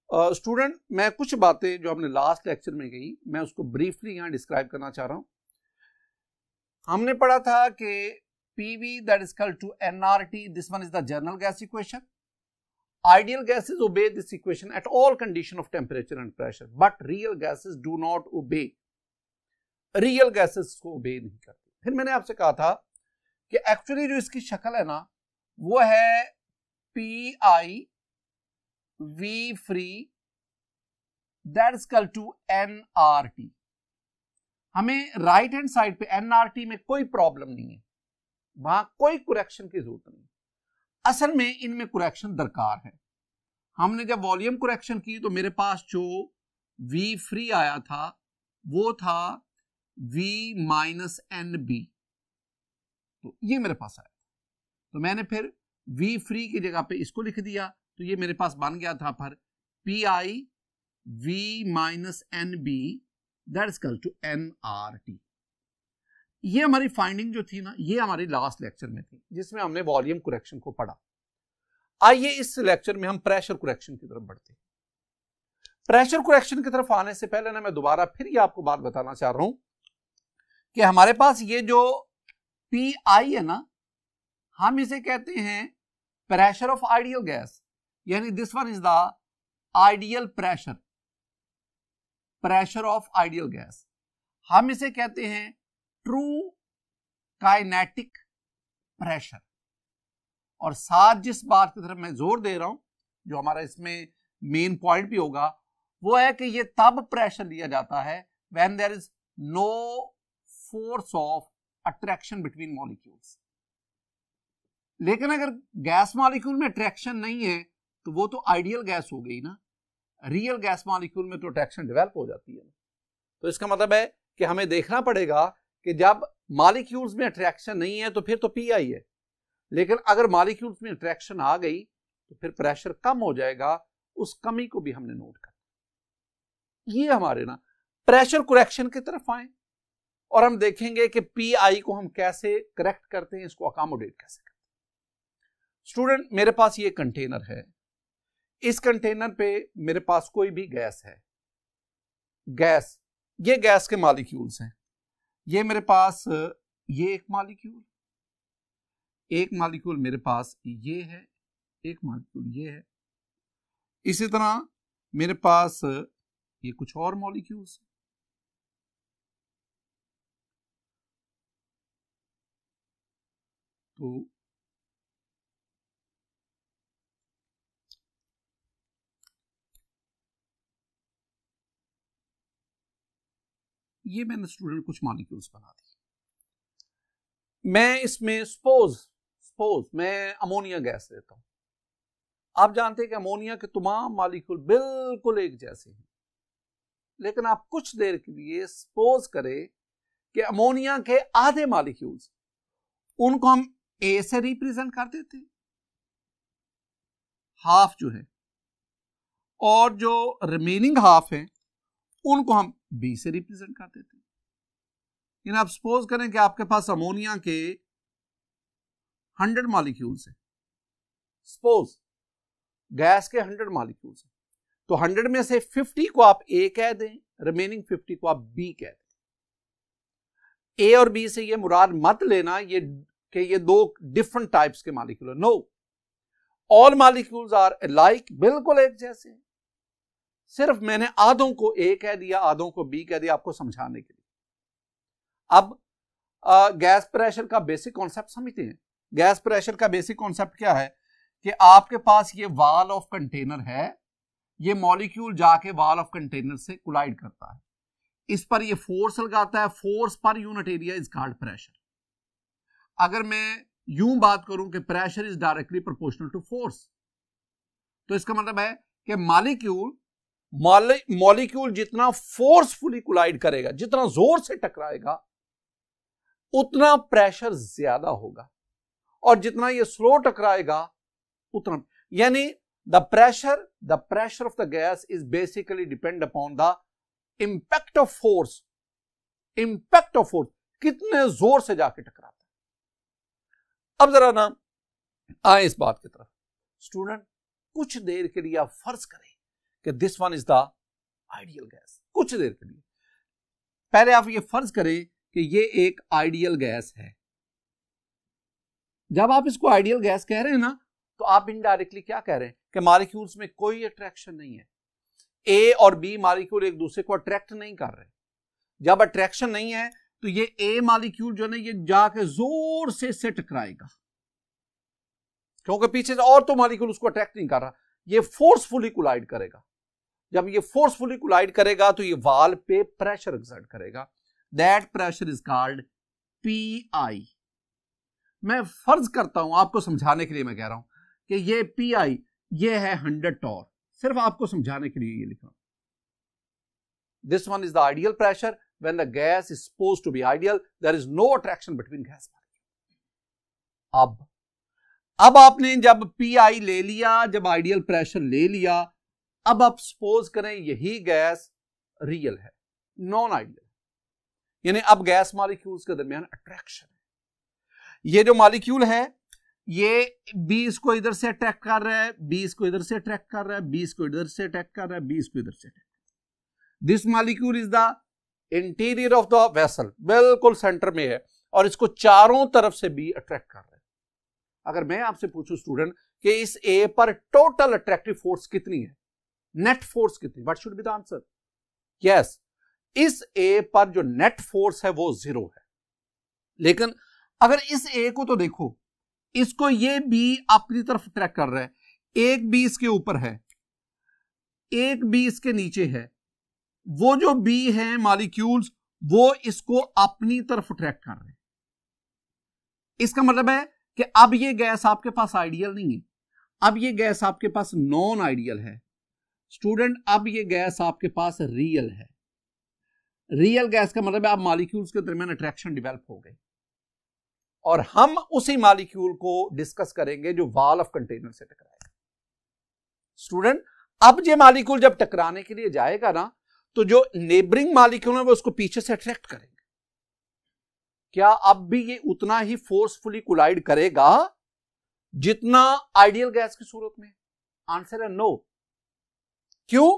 Student मैं कुछ बातें जो हमने लास्ट लेक्चर में कही मैं उसको ब्रीफली यहाँ डिस्क्राइब करना चाह रहा हूँ। हमने पढ़ा था कि PV that is equal to nRT, this one is the general gas equation. Ideal gases obey this equation at all condition of temperature and pressure, but real gases do not obey. Real gases को obey नहीं करती। फिर मैंने आपसे कहा था कि actually जो इसकी शक्ल है ना वो है PI V free that is equal to nRT। हमें राइट हैंड साइड पे nRT में कोई प्रॉब्लम नहीं है, वहां कोई कुरेक्शन की जरूरत नहीं। असल में इनमें कुरेक्शन दरकार है। हमने जब वॉल्यूम कुरेक्शन की तो मेरे पास जो V फ्री आया था वो था V माइनस NB, तो ये मेरे पास आया। तो मैंने फिर V फ्री की जगह पे इसको लिख दिया, तो ये मेरे पास बन गया था पर PI V minus NB that is equal to nRT। ये हमारी फाइंडिंग जो थी ना ये हमारी लास्ट लेक्चर में थी जिसमें हमने वॉल्यूम कुरेक्शन को पढ़ा। आइए इस लेक्चर में हम प्रेशर कुरेक्शन की तरफ बढ़ते हैं। प्रेशर कुरेक्शन की तरफ आने से पहले ना मैं दोबारा फिर ये आपको बात बताना चाह रहा हूं कि हमारे पास ये जो PI है ना हम इसे कहते हैं प्रेशर ऑफ आइडियल गैस, यानी this one is the ideal pressure, pressure of ideal gas. हम इसे कहते हैं ट्रू काइनेटिक प्रेशर। और साथ जिस बात की तरफ मैं जोर दे रहा हूं जो हमारा इसमें मेन पॉइंट भी होगा वो है कि ये तब प्रेशर लिया जाता है when there is no force of attraction between molecules. लेकिन अगर गैस मॉलिक्यूल में अट्रैक्शन नहीं है तो वो तो आइडियल गैस हो गई ना। रियल गैस मॉलिक्यूल में तो अट्रैक्शन डेवलप हो जाती है। तो इसका मतलब है कि हमें देखना पड़ेगा कि जब मॉलिक्यूल्स में अट्रैक्शन नहीं है तो फिर तो PI है, लेकिन अगर मॉलिक्यूल्स में अट्रैक्शन आ गई तो फिर प्रेशर कम हो जाएगा। उस कमी को भी हमने नोट करना। ये हमारे ना प्रेशर कुरेक्शन की तरफ आए और हम देखेंगे कि PI को हम कैसे करेक्ट करते हैं, इसको अकोमोडेट कैसे करते हैं। स्टूडेंट मेरे पास ये कंटेनर है, इस कंटेनर पे मेरे पास कोई भी गैस है, गैस, ये गैस के मॉलिक्यूल्स हैं। ये मेरे पास ये एक मॉलिक्यूल मेरे पास ये है, एक मॉलिक्यूल ये है। इसी तरह मेरे पास ये कुछ और मॉलिक्यूल्स, तो ये मैंने स्टूडेंट कुछ मॉलिक्यूल्स बना दिए। मैं इसमें सपोज मैं अमोनिया गैस लेता हूं। आप जानते हैं कि अमोनिया के तमाम मॉलिक्यूल बिल्कुल एक जैसे हैं, लेकिन आप कुछ देर के लिए सपोज करें कि अमोनिया के आधे मॉलिक्यूल्स उनको हम A से रिप्रेजेंट कर देते हैं, हाफ जो है, और जो रिमेनिंग हाफ है उनको हम B से रिप्रेजेंट कर देते हैं। आप सपोज करें कि आपके पास अमोनिया के 100 मॉलिक्यूल्स हैं, सपोज गैस के 100 मॉलिक्यूल्स हैं, तो 100 में से 50 को आप A कह दें, रिमेनिंग 50 को आप B कह दें। A और B से ये मुराद मत लेना ये दो डिफरेंट टाइप्स के मॉलिक्यूल है। No, all molecules are alike, बिल्कुल एक जैसे। सिर्फ मैंने आधों को A कह दिया, आधों को B कह दिया आपको समझाने के लिए। अब गैस प्रेशर का बेसिक कॉन्सेप्ट समझते हैं। गैस प्रेशर का बेसिक कॉन्सेप्ट क्या है कि आपके पास ये वॉल ऑफ कंटेनर है, ये मॉलिक्यूल जाके वॉल ऑफ कंटेनर से कोलाइड करता है, इस पर ये फोर्स लगाता है, force per unit area is called pressure. अगर मैं यूं बात करूं कि pressure is directly proportional to force, तो इसका मतलब है कि मॉलिक्यूल जितना फोर्सफुली कोलाइड करेगा, जितना जोर से टकराएगा उतना प्रेशर ज्यादा होगा, और जितना ये स्लो टकराएगा उतना, यानी the pressure of the gas is basically depend upon the impact of force, कितने जोर से जाके टकराता है। अब जरा ना आए इस बात की तरफ। स्टूडेंट कुछ देर के लिए आप फर्ज करें कि this one is the ideal gas. कुछ देर के लिए पहले आप ये फर्ज करें कि ये एक आइडियल गैस है। जब आप इसको आइडियल गैस कह रहे हैं ना, तो आप इनडायरेक्टली क्या कह रहे हैं कि मॉलिक्यूल्स में कोई अट्रैक्शन नहीं है। ए और बी मॉलिक्यूल एक दूसरे को अट्रैक्ट नहीं कर रहे। जब अट्रैक्शन नहीं है तो ये ए मॉलिक्यूल जो है ना, ये जाके जोर से टकराएगा, क्योंकि पीछे से और तो मॉलिक्यूल उसको अट्रैक्ट नहीं कर रहा। ये फोर्सफुली कोलाइड करेगा। जब ये फोर्सफुली कोलाइड करेगा तो ये वाल पे प्रेशर एक्सर्ट करेगा। That pressure is called pi. मैं फर्ज करता हूं, आपको समझाने के लिए मैं कह रहा हूं कि ये पीआई ये है 100 टॉर, सिर्फ आपको समझाने के लिए ये लिखा। This one is the ideal pressure when the gas is supposed to be ideal, there is no attraction between gas. अब आपने जब पीआई ले लिया, जब आइडियल प्रेशर ले लिया, अब आप सपोज करें यही गैस रियल है, नॉन आइडियल, यानी अब गैस मॉलिक्यूल्स के दरमियान अट्रैक्शन है। ये जो मॉलिक्यूल है ये 20 को इधर से अट्रैक्ट कर रहा है, 20 को इधर से अट्रैक्ट कर रहा है, 20 को इधर से अटैक कर रहा है, 20 को इधर से attack. This molecule is the interior of the vessel, बिल्कुल सेंटर में है, और इसको चारों तरफ से भी अट्रैक्ट कर रहा है। अगर मैं आपसे पूछूं स्टूडेंट कि इस ए पर टोटल अट्रैक्टिव फोर्स कितनी है, नेट फोर्स कितनी, what should be the answer? Yes, इस ए पर जो नेट फोर्स है वो 0 है। लेकिन अगर इस ए को तो देखो, इसको ये बी अपनी तरफ अट्रैक्ट कर रहा है, एक बी इसके ऊपर है, एक बी इसके नीचे है, वो जो बी है मॉलिक्यूल्स वो इसको अपनी तरफ अट्रैक्ट कर रहे हैं। इसका मतलब है कि अब ये गैस आपके पास आइडियल नहीं है, अब ये गैस आपके पास नॉन आइडियल है। स्टूडेंट, अब ये गैस आपके पास रियल है। रियल गैस का मतलब है अब मॉलिक्यूल्स के दरमियान अट्रैक्शन डेवलप हो गई, और हम उसी मॉलिक्यूल को डिस्कस करेंगे जो वॉल ऑफ कंटेनर से टकराएगा। स्टूडेंट, अब ये मॉलिक्यूल जब टकराने के लिए जाएगा ना, तो जो नेबरिंग मॉलिक्यूल है वो उसको पीछे से अट्रैक्ट करेंगे। क्या अब भी ये उतना ही फोर्सफुली कोलाइड करेगा जितना आइडियल गैस की सूरत में? आंसर है नो। क्यों?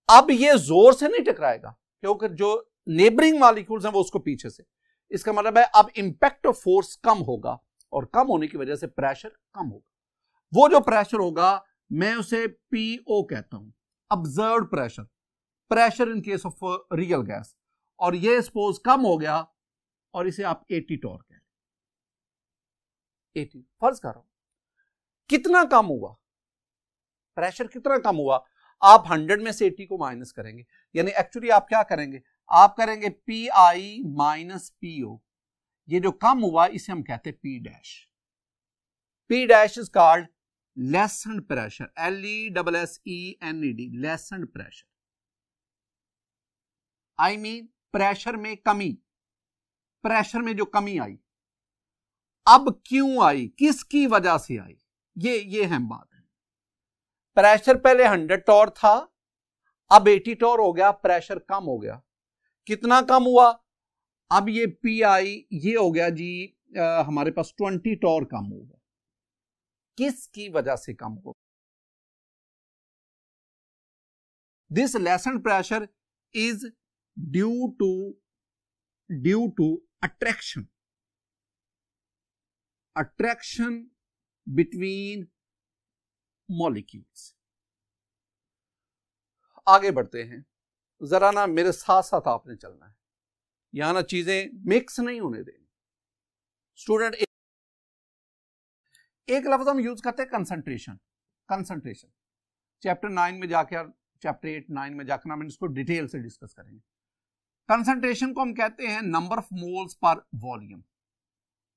अब ये जोर से नहीं टकराएगा, क्योंकि जो नेबरिंग मॉलिक्यूल्स हैं वो उसको पीछे से। इसका मतलब है अब इंपैक्ट ऑफ फोर्स कम होगा, और कम होने की वजह से प्रेशर कम होगा। वो जो प्रेशर होगा मैं उसे पीओ कहता हूं, observed pressure, pressure in case of real gas. और ये सपोज कम हो गया और इसे आप 80 टॉर कह रहे, 80 फर्ज कर रहा हूं। कितना कम हुआ प्रेशर, कितना कम हुआ? आप 100 में से 80 को माइनस करेंगे, यानी एक्चुअली आप क्या करेंगे, आप करेंगे पी आई माइनस पीओ। ये जो कम हुआ इसे हम कहते हैं P dash. P dash is called lessened pressure, LESSENED, lessened pressure. I mean pressure में कमी, प्रेशर में जो कमी आई, अब क्यों आई, किसकी वजह से आई, ये अहम बात है। प्रेशर पहले 100 टॉर था, अब 80 टॉर हो गया, प्रेशर कम हो गया। कितना कम हुआ? अब ये पी आई ये हो गया जी हमारे पास 20 टॉर कम हो गया। किसकी वजह से कम हो? This lessened pressure is due to attraction between molecules. आगे बढ़ते हैं, जरा ना मेरे साथ साथ आपने चलना है, यहां ना चीजें मिक्स नहीं होने देनी। स्टूडेंट, एक लफ्ज हम यूज करते हैं कंसंट्रेशन। कंसंट्रेशन चैप्टर 9 में जाकर, चैप्टर 8 9 में जाकर हम इसको डिटेल से डिस्कस करेंगे। कंसंट्रेशन को हम कहते हैं number of moles per volume,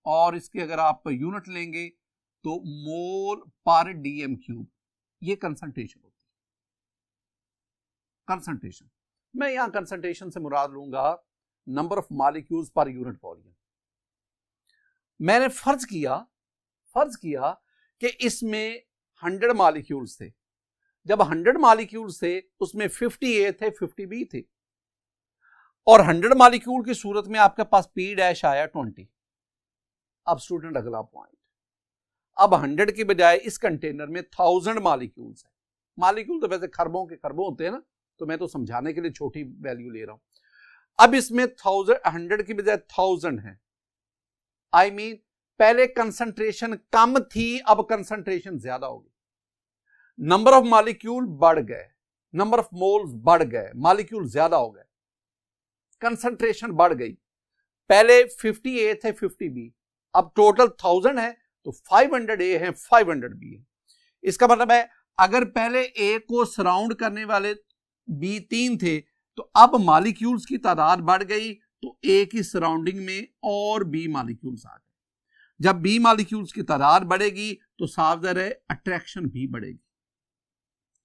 और इसके अगर आप यूनिट लेंगे तो मोल पर डीएम क्यूब, ये कंसंट्रेशन होती है। कंसंट्रेशन, मैं यहां कंसंट्रेशन से मुराद लूंगा नंबर ऑफ मॉलिक्यूल्स पर यूनिट वॉल्यूम। मैंने फर्ज किया कि इसमें 100 मॉलिक्यूल्स थे। जब 100 मॉलिक्यूल्स थे उसमें 50 ए थे, 50 बी थे, और 100 मॉलिक्यूल की सूरत में आपके पास पी डैश आया 20। अब स्टूडेंट अगला पॉइंट, अब 100 की बजाय इस कंटेनर में 1000 मॉलिक्यूल्स है, मालिक्यूल तो वैसे खरबों के खरबों होते हैं ना, तो मैं तो समझाने के लिए छोटी वैल्यू ले रहा हूं। अब इसमें 100 की बजाय 1000 है। आई मीन पहले कंसंट्रेशन कम थी, अब कंसंट्रेशन ज्यादा होगी। नंबर ऑफ मॉलिक्यूल बढ़ गए, नंबर ऑफ मोल्स बढ़ गए, मॉलिक्यूल ज्यादा हो गए, कंसंट्रेशन बढ़ गई। पहले 50A थे 50B, अब टोटल 1000 है तो 500A है 500B है। इसका मतलब है अगर पहले A को सराउंड करने वाले B 3 थे तो अब मॉलिक्यूल्स की तादाद बढ़ गई तो A की सराउंडिंग में और B मॉलिक्यूल्स आ गए। जब B मॉलिक्यूल्स की तादाद बढ़ेगी तो साफ ज़ाहिर है अट्रैक्शन भी बढ़ेगी,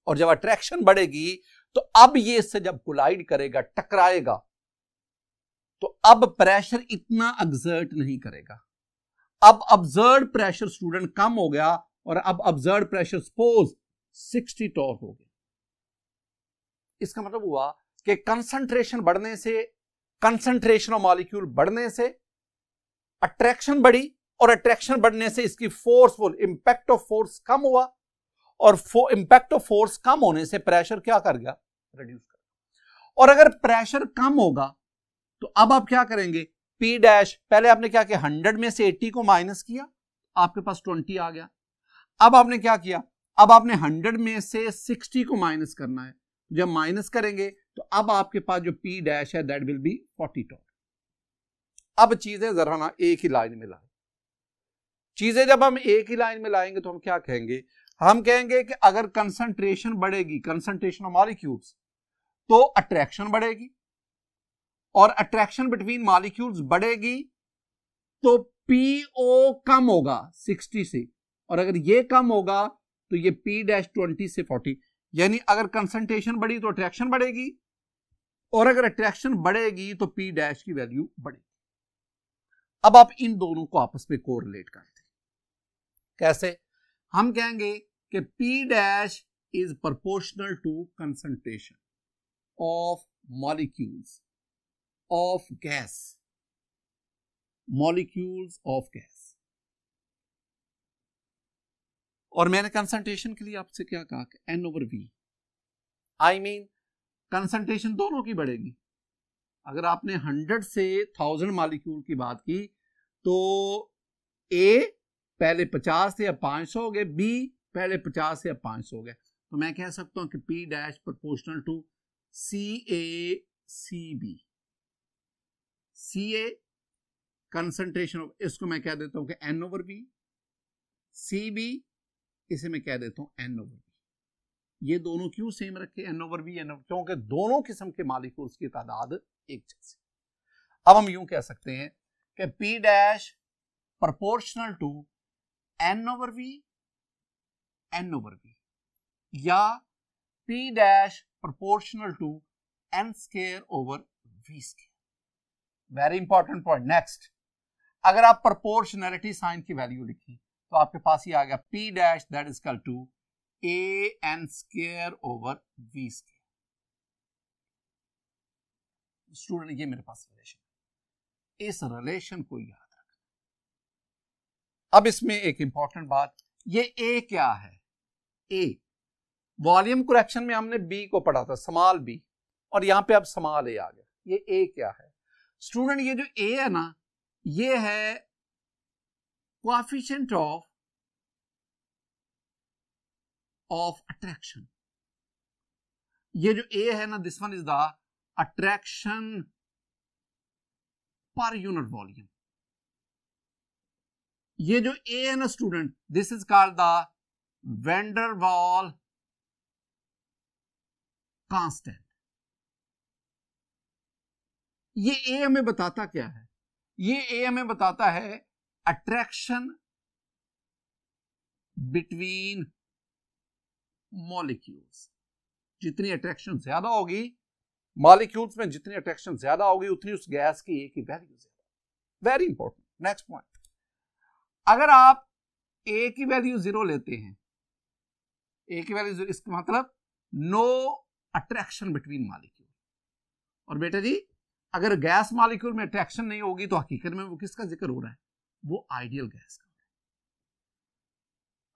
और जब अट्रैक्शन बढ़ेगी तो अब ये इससे जब कोलाइड करेगा, टकराएगा, तो अब प्रेशर इतना एक्सर्ट नहीं करेगा। अब ऑब्जर्व्ड प्रेशर स्टूडेंट कम हो गया और अब ऑब्जर्व्ड प्रेशर सपोज 60 टॉर्क हो गया। इसका मतलब हुआ कि कंसंट्रेशन बढ़ने से, कंसंट्रेशन ऑफ मॉलिक्यूल बढ़ने से अट्रैक्शन बढ़ी, और अट्रैक्शन बढ़ने से इसकी फोर्सफुल इंपैक्ट ऑफ फोर्स कम हुआ, और इंपैक्ट ऑफ फोर्स कम होने से प्रेशर क्या कर गया, रिड्यूस कर गया। और अगर प्रेशर कम होगा तो अब आप क्या करेंगे, P डैश, पहले आपने क्या किया, 100 में से 80 को माइनस किया, आपके पास 20 आ गया। अब आपने क्या किया, अब आपने 100 में से 60 को माइनस करना है। जब माइनस करेंगे तो अब आपके पास जो P डैश है दैट विल बी 40 टॉर्क। अब चीजें जरा ना एक ही लाइन में लाएं। चीजें जब हम एक ही लाइन में लाएंगे तो हम क्या कहेंगे, हम कहेंगे कि अगर कंसंट्रेशन बढ़ेगी, कंसंट्रेशन ऑफ मॉलिक्यूल्स, तो अट्रैक्शन बढ़ेगी, और अट्रैक्शन बिटवीन मॉलिक्यूल्स बढ़ेगी तो PO कम होगा 60 से, और अगर ये कम होगा तो ये P डैश 20 से 40। यानी अगर कंसंट्रेशन बढ़ी तो अट्रैक्शन बढ़ेगी, और अगर अट्रैक्शन बढ़ेगी तो P डैश की वैल्यू बढ़ेगी। अब आप इन दोनों को आपस में कोरिलेट करते हैं। कैसे, हम कहेंगे कि P dash is proportional to concentration of molecules of gas, molecules of gas. और मैंने कंसंट्रेशन के लिए आपसे क्या कहा कि N/V, आई मीन कंसंट्रेशन दोनों की बढ़ेगी। अगर आपने 100 से 1000 मॉलिक्यूल की बात की तो A पहले 50 से अब 500 हो गए, B पहले 50 से अब 500 हो गए, तो मैं कह सकता हूं कि P dash proportional to CA/CB। CA concentration of, इसको मैं कह देता हूं कि N/V, CB इसे मैं कह देता हूं N/V। ये दोनों क्यों सेम रखे, N/V, क्योंकि दोनों किस्म के मॉलिक्यूल्स की तादाद एक जैसी। अब हम यूं कह सकते हैं कि P dash proportional to N/V, या P dash proportional to N²/V²। Very important point. Next, अगर आप प्रोपोर्शनैलिटी साइन की वैल्यू लिखी तो आपके पास ये आ गया P dash that is equal to AN²/V²। Student ये मेरे पास रिलेशन, इस रिलेशन को याद रखना। अब इसमें एक इंपॉर्टेंट बात, ये A क्या है, A वॉल्यूम करेक्शन में हमने B को पढ़ा था, स्मॉल b, और यहां पे अब स्मॉल a आ गया। ये A क्या है स्टूडेंट, ये जो A है ना, ये है कोएफिशिएंट ऑफ अट्रैक्शन। ये जो A है ना, this one is the attraction per unit volume. ये जो A है ना student, this is called the van der Waals constant. ये A हमें बताता क्या है, ये A हमें बताता है अट्रैक्शन बिटवीन मॉलिक्यूल्स। जितनी अट्रैक्शन ज्यादा होगी मॉलिक्यूल्स में, जितनी अट्रैक्शन ज्यादा होगी उतनी उस गैस की A की वैल्यू ज्यादा। Very important. नेक्स्ट पॉइंट, अगर आप A की वैल्यू 0 लेते हैं, A की वैल्यू 0, इसका मतलब नो अट्रैक्शन बिटवीन मॉलिक्यूल। और बेटा जी अगर गैस मॉलिक्यूल में अट्रैक्शन नहीं होगी तो हकीकत में वो किसका जिक्र हो रहा है, वो आइडियल गैस का।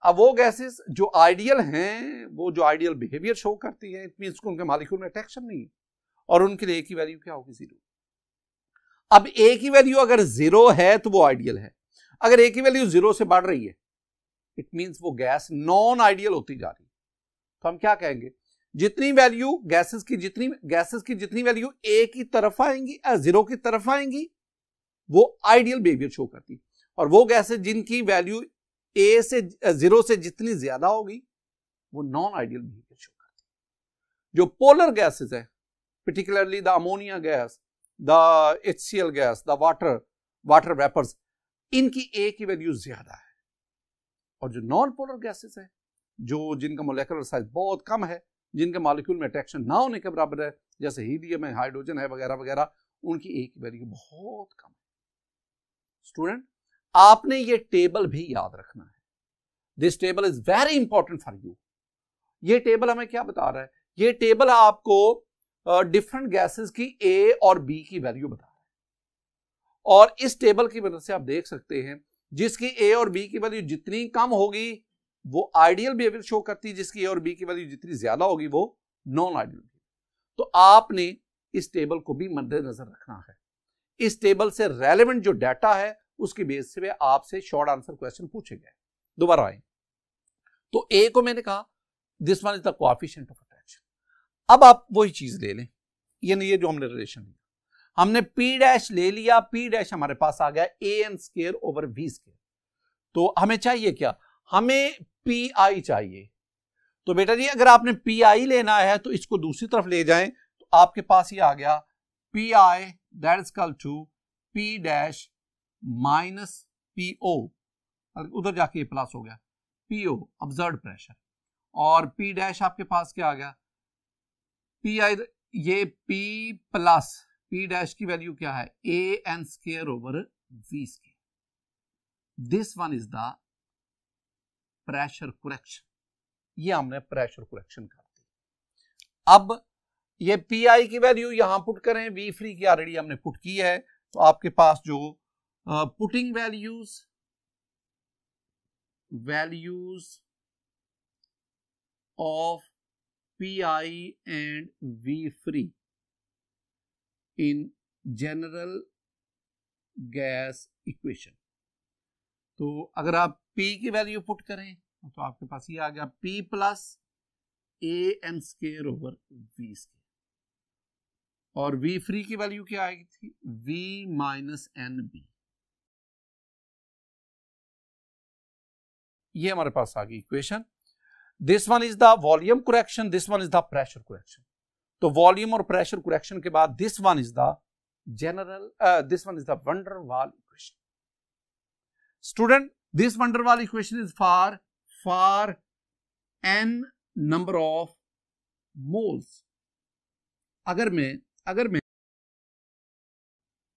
अब वो गैसेस जो आइडियल हैं, वो जो आइडियल बिहेवियर शो करती हैं, इट मींस उनके मॉलिक्यूल में अट्रैक्शन नहीं है और उनके लिए ए की वैल्यू क्या होगी? 0। अब ए की वैल्यू अगर 0 है तो वो आइडियल है। अगर ए की वैल्यू 0 से बढ़ रही है, इट मींस वो गैस नॉन आइडियल होती जा रही है। तो हम क्या कहेंगे? जितनी वैल्यू गैसेस की जितनी वैल्यू ए की तरफ आएंगी, 0 की तरफ आएंगी, वो आइडियल बिहेवियर शो करती है। और वो गैसेस जिनकी वैल्यू ए से 0 से जितनी ज्यादा होगी, वो नॉन आइडियल बिहेवियर शो करती है। जो पोलर गैसेस है, particularly the ammonia gas, the HCl gas, the water vapors, इनकी A की वैल्यू ज्यादा है। और जो नॉन पोलर गैसेस है, जो जिनका मोलेकुलर साइज बहुत कम है, जिनके मॉलिक्यूल में अट्रैक्शन ना होने के बराबर है, जैसे हीलियम है, हाइड्रोजन है वगैरह वगैरह, उनकी A की वैल्यू बहुत कम है। स्टूडेंट, आपने ये टेबल भी याद रखना है। This table is very important for you. ये टेबल हमें क्या बता रहा है? ये टेबल आपको डिफरेंट गैसेस की ए और बी की वैल्यू बता रहा है। और इस टेबल की मदद से आप देख सकते हैं, जिसकी ए और बी की वैल्यू जितनी कम होगी वो आइडियल बिहेवियर शो करती है, जिसकी ए और बी की वैल्यू जितनी ज्यादा होगी वो नॉन आइडियल। तो आपने इस टेबल को भी मद्देनजर रखना है। इस टेबल से रेलेवेंट जो डाटा है उसकी बेस से आपसे शॉर्ट आंसर क्वेश्चन पूछे गए। दोबारा आए तो ए को मैंने कहा this one is the coefficient of attraction. अब आप वही चीज ले लें, ये जो हमने रिलेशन लिया, हमने पी डैश ले लिया, पी डैश हमारे पास आ गया an² ओवर v²। तो हमें चाहिए क्या? हमें पी आई चाहिए। तो बेटा जी अगर आपने पी आई लेना है तो इसको दूसरी तरफ ले जाएं, तो आपके पास ये आ गया P I that is equal to P dash minus P O, उधर जाके ये प्लस हो गया पी ओ ऑब्जर्व्ड प्रेशर, और पी डैश आपके पास क्या आ गया? पी आई, ये पी प्लस पी डैश की वैल्यू क्या है? an² over v²। This one is the pressure correction. ये हमने प्रेशर करेक्शन कर दी। अब ये पी आई की वैल्यू यहां पुट करें, वी फ्री की ऑलरेडी हमने पुट की है, तो आपके पास जो putting values of PI and V free in general gas equation। तो अगर आप P की वैल्यू पुट करें तो आपके पास ये आ गया P plus an² over v², और V फ्री की वैल्यू क्या आएगी थी? V minus NB। ये हमारे पास आ गई equation. This one is the volume correction, this one is the pressure correction. तो वॉल्यूम और प्रेशर करेक्शन के बाद this one is the this one is the van der Waals equation. Student, this van der Waals equation is for n number of moles. अगर मैं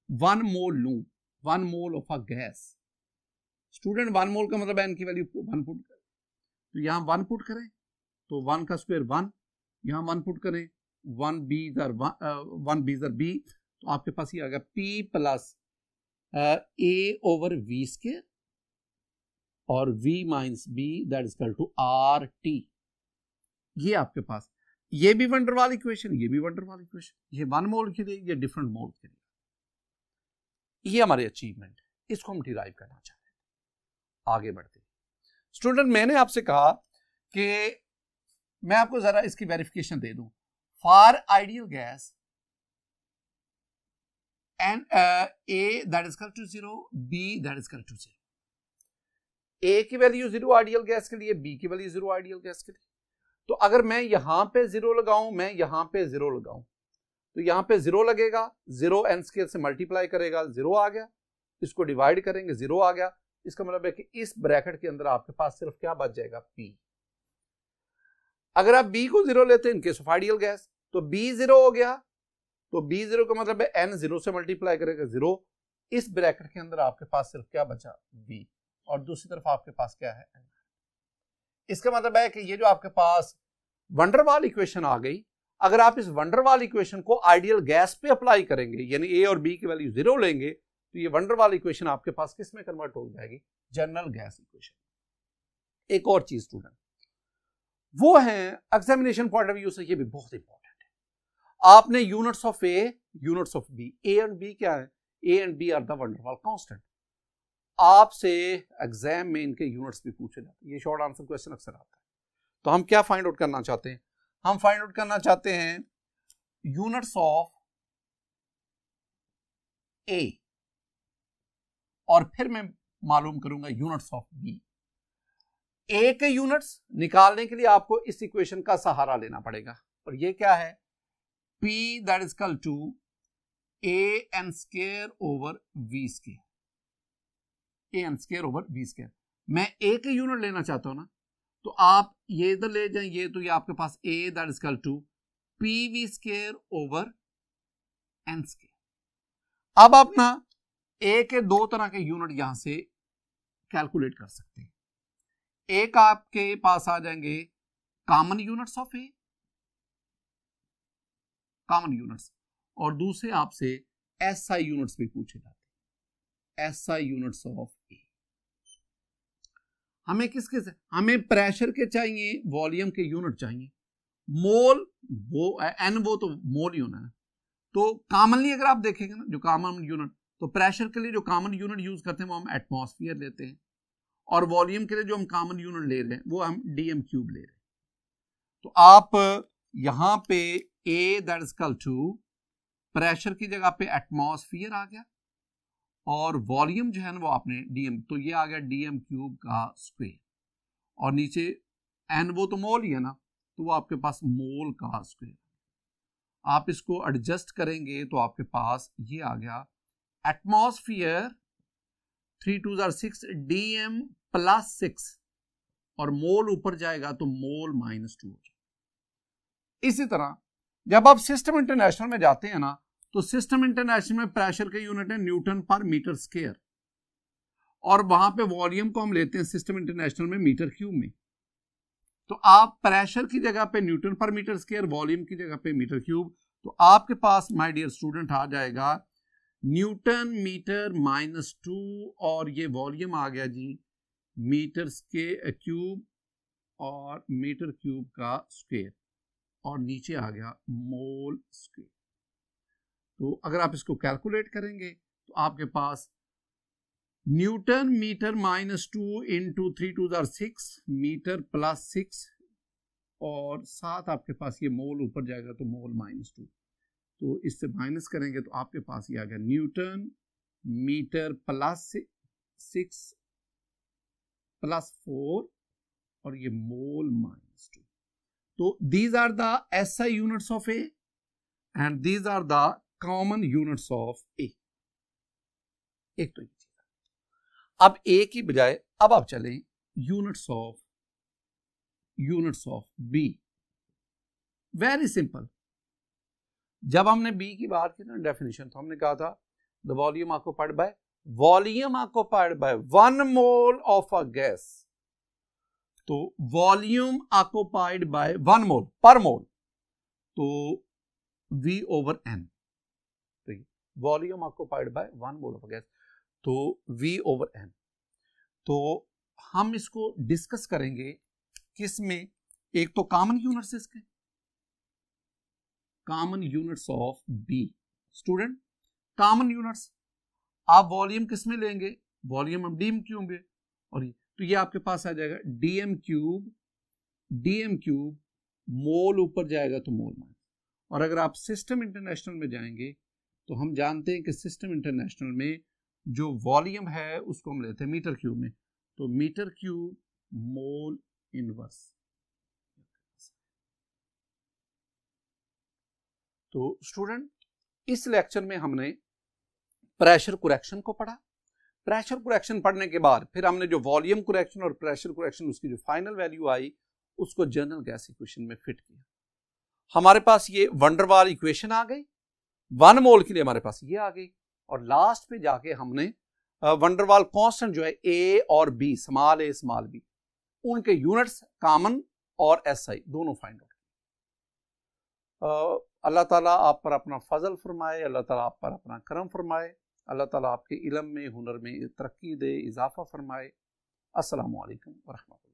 1 mole लूं, 1 mole of a gas, student 1 mole का मतलब n की value 1 put करें, तो यहां 1 put करें तो 1 का स्क्वायर 1, यहां 1 पुट करें 1 बीज आर बी, तो आपके पास ये आ गया P plus A over v² और V minus B that is equal to RT। ये आपके पास, ये भी वैन डर वाल इक्वेशन, ये भी वैन डर वाल इक्वेशन, ये 1 मोल के लिए, ये डिफरेंट मोल के लिए। ये हमारी अचीवमेंट है, इसको हम डिराइव करना चाहते हैं। आगे बढ़ते हैं। स्टूडेंट, मैंने आपसे कहा कि मैं आपको जरा इसकी वेरिफिकेशन दे दूं। For ideal gas and A that is equal to 0, B that is equal to 0। A की वैल्यू 0 आइडियल गैस के लिए, B की वैल्यू 0 आइडियल गैस के लिए। तो अगर मैं यहां पे 0 लगाऊं, मैं यहां पे 0 लगाऊं, तो यहां पे 0 लगेगा, 0 n² से मल्टीप्लाई करेगा, 0 आ गया, इसको डिवाइड करेंगे 0 आ गया। इसका मतलब है कि इस ब्रैकेट के अंदर आपके पास सिर्फ क्या बच जाएगा? P। अगर आप B को 0 लेते हैं in case of ideal gas, तो B 0 हो गया, तो B 0 का मतलब है n 0 से मल्टीप्लाई करेगा 0। इस ब्रैकेट के अंदर आपके पास सिर्फ क्या बचा? B, और दूसरी तरफ आपके पास क्या है? n। इसका मतलब है कि ये जो आपके पास वैन डर वाल इक्वेशन आ गई, अगर आप इस वैन डर वाल इक्वेशन को आइडियल गैस पे अप्लाई करेंगे, यानी A और B की वैल्यू 0 लेंगे, तो ये वैन डर वाल इक्वेशन आपके पास किस में कन्वर्ट हो जाएगी? General gas equation. एक और चीज स्टूडेंट, वो है एग्जामिनेशन पॉइंट ऑफ व्यू से ये भी बहुत इंपॉर्टेंट है। आपने units of A, units of B, A and B क्या है? A and B are the van der Waals constant. आपसे एग्जाम में इनके यूनिट्स भी पूछे जाते हैं, ये शॉर्ट आंसर क्वेश्चन अक्सर आता है। तो हम क्या फाइंड आउट करना चाहते हैं? हम फाइंड आउट करना चाहते हैं यूनिट्स ऑफ ए, और फिर मैं मालूम करूंगा यूनिट्स ऑफ बी। ए के यूनिट्स निकालने के लिए आपको इस इक्वेशन का सहारा लेना पड़ेगा, और ये क्या है? P that is equal to A N square over V square, A N square over V square. मैं ए के यूनिट लेना चाहता हूं ना, तो आप ये इधर ले जाएं, ये तो ये आपके पास a that is equal to P V square over n square. अब आप ना ए के दो तरह के यूनिट यहां से कैलकुलेट कर सकते हैं। एक आपके पास आ जाएंगे common units of A, common units, और दूसरे आपसे एसआई यूनिट्स भी पूछे जाते हैं, एसआई यूनिट्स ऑफ ए। हमें किसके से? हमें प्रेशर के चाहिए, वॉल्यूम के यूनिट चाहिए। मोल वो एन, वो तो मोल ही होना है। तो कॉमनली अगर आप देखेंगे ना, जो कॉमन यूनिट, तो प्रेशर के लिए जो कॉमन यूनिट यूज करते हैं वो हम एटमॉस्फेयर लेते हैं, और वॉल्यूम के लिए जो हम कॉमन यूनिट ले रहे हैं वो हम डीएम क्यूब ले रहे हैं। तो आप यहां पे a that is equal to pressure की जगह पे एटमॉस्फेयर आ गया, और वॉल्यूम जो है ना वो आपने डीएम, तो ये आ गया डीएम क्यूब का स्क्वायर, और नीचे एन वो तो मोल ही है ना, तो वो आपके पास मोल का स्क्वायर। आप इसको एडजस्ट करेंगे तो आपके पास ये आ गया एटमॉस्फेयर 3 2 6 डीएम प्लस 6, और मोल ऊपर जाएगा तो मोल -2 हो जाएगा। इसी तरह जब आप सिस्टम इंटरनेशनल में जाते हैं ना, तो सिस्टम इंटरनेशनल में प्रेशर के यूनिट है न्यूटन पर मीटर स्क्वायर, और वहां पे वॉल्यूम को हम लेते हैं सिस्टम इंटरनेशनल में मीटर क्यूब में। तो आप प्रेशर की जगह पे न्यूटन पर मीटर स्क्वायर, वॉल्यूम की जगह पे मीटर क्यूब, तो आपके पास माय डियर स्टूडेंट आ जाएगा न्यूटन मीटर -2, और ये वॉल्यूम आ गया जी मीटर के क्यूब और मीटर क्यूब का स्क्वायर, और नीचे आ गया मोल स्क्वायर। तो अगर आप इसको कैलकुलेट करेंगे तो आपके पास newton metre -2 into 3 2 6 metre plus 6, और साथ आपके पास ये मोल ऊपर जाएगा तो मोल -2, तो इससे माइनस करेंगे तो आपके पास ये आ गया न्यूटन मीटर प्लस 6 प्लस 4, और ये मोल -2। तो these are the SI units of A and these are the common units of A। एक तो ये चीज। अब A की बजाय अब आप चलें units of B। Very simple. जब हमने B की बात की ना डेफिनेशन, तो हमने कहा था the volume occupied by 1 mole of a gas. तो वॉल्यूम ऑक्युपाइड बाय 1 मोल पर मोल, तो V ओवर N। तो volume occupied by 1 mole of gas, तो V ओवर N। तो हम इसको डिस्कस करेंगे किसमें? एक तो कॉमन यूनिट्स, इसके common units of B। Student common units आप वॉल्यूम किस में लेंगे? वॉल्यूम हम डीएम क्यूब में, और तो ये आपके पास आ जाएगा डीएम क्यूब मोल ऊपर जाएगा तो मोल माइनस। और अगर आप सिस्टम इंटरनेशनल में जाएंगे तो हम जानते हैं कि सिस्टम इंटरनेशनल में जो वॉल्यूम है उसको हम लेते हैं मीटर क्यूब में, तो मीटर क्यूब मोल इनवर्स। तो स्टूडेंट इस लेक्चर में हमने प्रेशर करेक्शन को पढ़ा। प्रेशर करेक्शन पढ़ने के बाद फिर हमने जो वॉल्यूम करेक्शन और प्रेशर करेक्शन उसकी जो फाइनल वैल्यू आई उसको जनरल गैस इक्वेशन में फिट किया। हमारे पास ये वंडरवाल इक्वेशन आ गई, 1 मोल के लिए हमारे पास ये आ गई, और लास्ट पे जाके हमने वंडरवाल कांस्टेंट जो है ए और बी, स्मॉल ए स्मॉल बी, उनके यूनिट्स कॉमन और एसआई दोनों फाइंड आउट। अल्लाह ताला आप पर अपना फजल फरमाए, अल्लाह ताला आप पर अपना करम फरमाए, अल्लाह ताला आपके इल्म में, हुनर में तरक्की दे, इजाफा फरमाए। अस्सलामु अलैकुम व रहमतुल्लाह।